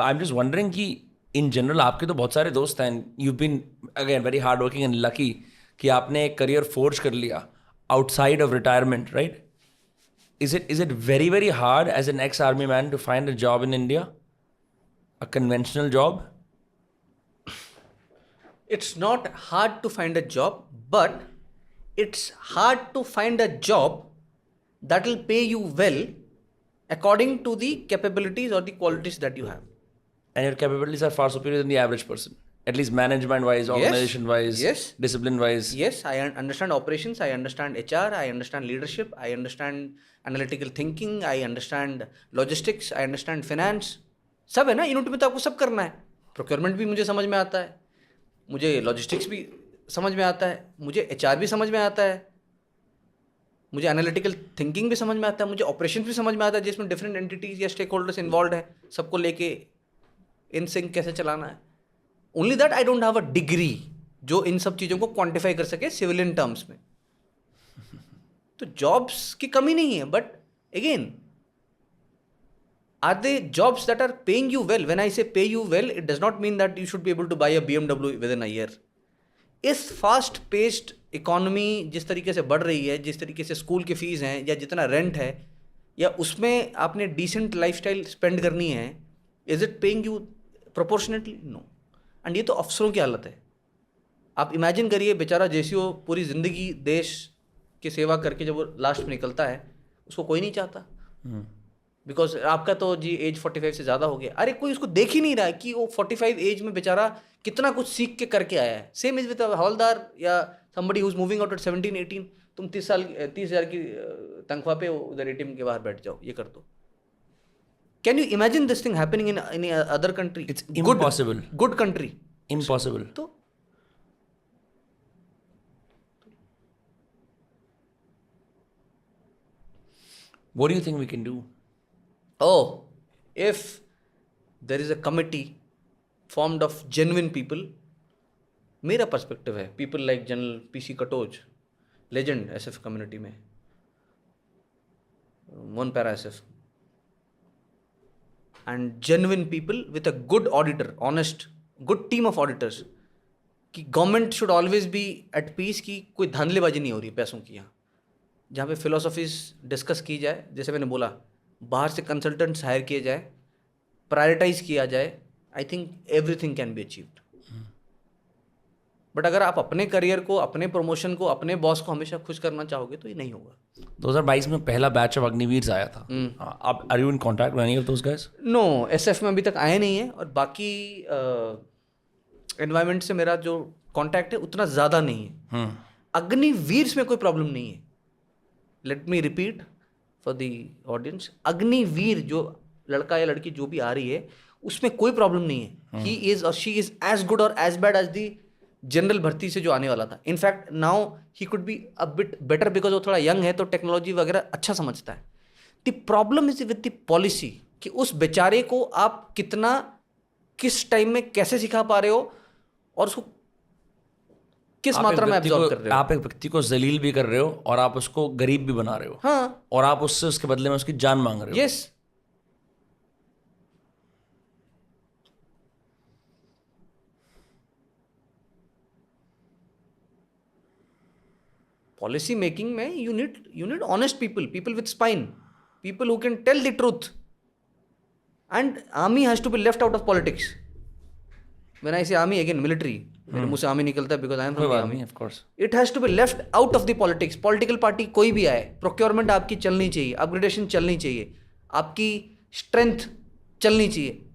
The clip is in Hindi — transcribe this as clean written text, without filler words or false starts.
आई एम जस्ट वंडरिंग कि इन जनरल आपके तो बहुत सारे दोस्त हैं, you been again very hard working and lucky कि आपने एक करियर फोर्ज कर लिया outside of retirement, right? Is it very, very hard as an ex-army man to find a job in India? A conventional job? It's not hard to find a job, but it's hard to find a job that will pay you well according to the capabilities or the qualities that you have. And your capabilities are far superior than the average person. At least management-wise, organization-wise, Yes. discipline-wise. Yes, I understand operations, I understand HR, I understand leadership, I understand analytical thinking, I understand logistics, I understand finance. सब है ना, यूनिट में तो आपको सब करना है. प्रोक्योरमेंट भी मुझे समझ में आता है, मुझे लॉजिस्टिक्स भी समझ में आता है, मुझे HR भी समझ में आता है, मुझे एनालिटिकल थिंकिंग भी समझ में आता है, मुझे ऑपरेशन भी समझ में आता है जिसमें डिफरेंट एंटिटीज या स्टेक होल्डर्स इन्वॉल्व हैं, सबको लेके इन सिंक कैसे चलाना है. Only that I don't have a degree जो इन सब चीज़ों को क्वांटिफाई कर सके सिविलियन टर्म्स में. तो जॉब्स की कमी नहीं है, but again are they jobs that are paying you well? When I say pay you well, it does not mean that you should be able to buy a BMW within a year. इस फास्ट पेस्ड इकोनॉमी जिस तरीके से बढ़ रही है, जिस तरीके से स्कूल की फीस हैं या जितना रेंट है, या उसमें आपने डिसेंट लाइफस्टाइल स्पेंड करनी है, is it paying you proportionately? No. And ये तो अफसरों की हालत है. आप इमेजिन करिए, बेचारा जेसीओ पूरी ज़िंदगी देश की सेवा करके जब वो लास्ट में निकलता है, उसको कोई नहीं चाहता, बिकॉज आपका तो जी एज 45 से ज़्यादा हो गया. अरे कोई उसको देख ही नहीं रहा है कि वो 45 एज में बेचारा कितना कुछ सीख के करके आया है. सेम इज विद हवलदार या somebody who's moving out at 17-18. तुम 30,000 की तनख्वाह पे उधर ATM के बाहर बैठ जाओ, ये कर दो. Can you imagine this thing happening in any other country? It's impossible. Good country. Impossible. तो What do you think we can do? Oh, if there is a committee formed of genuine people, मेरा पर्सपेक्टिव है, people like General PC Katoj, legend SF community में, one para SF, and genuine people with a good auditor, honest, good team of auditors, कि government should always be at peace, कि कोई धांधलेबाजी नहीं हो रही पैसों की यहाँ, जहाँ पे फिलोसफीज डिस्कस की जाए, जैसे मैंने बोला, बाहर से कंसल्टेंट्स हायर किए जाए, प्रायोरिटाइज किया जाए. I think everything can be achieved. But अगर आप अपने करियर को, अपने प्रमोशन को, अपने बॉस को हमेशा खुश करना चाहोगे तो ये नहीं होगा. 2022 में पहला बैच ऑफ अग्निवीर आया था. आप are you in contact with any of those guys? No, SF में अभी तक आए नहीं है, और बाकी एनवायरनमेंट से मेरा जो कांटेक्ट है उतना ज़्यादा नहीं है. अग्निवीर में कोई प्रॉब्लम नहीं है. Let me repeat for the audience, Agniveer जो लड़का या लड़की जो भी आ रही है, उसमें कोई प्रॉब्लम नहीं है. ही इज और शी इज एज गुड और as bad as the general भर्ती से जो आने वाला था. In fact now he could be a bit better, because वो थोड़ा यंग है तो टेक्नोलॉजी वगैरह अच्छा समझता है. The problem is with the policy, कि उस बेचारे को आप कितना, किस टाइम में कैसे सिखा पा रहे हो, और उसको किस मात्रा में एब्जॉर्ब कर रहे हो. आप एक व्यक्ति को जलील भी कर रहे हो और आप उसको गरीब भी बना रहे हो. हाँ, और आप उससे उसके बदले में उसकी जान मांग रहे हो. यस. पॉलिसी मेकिंग में you need honest people, people with spine, people who can tell the truth. And army has to be left out of politics. When I say army, again military, मेरे मुंह से आर्मी निकलता है because I am from army. Of course it has to be left out of the politics. Political party कोई भी आए, प्रोक्योरमेंट आपकी चलनी चाहिए, अपग्रेडेशन चलनी चाहिए, आपकी स्ट्रेंथ चलनी चाहिए,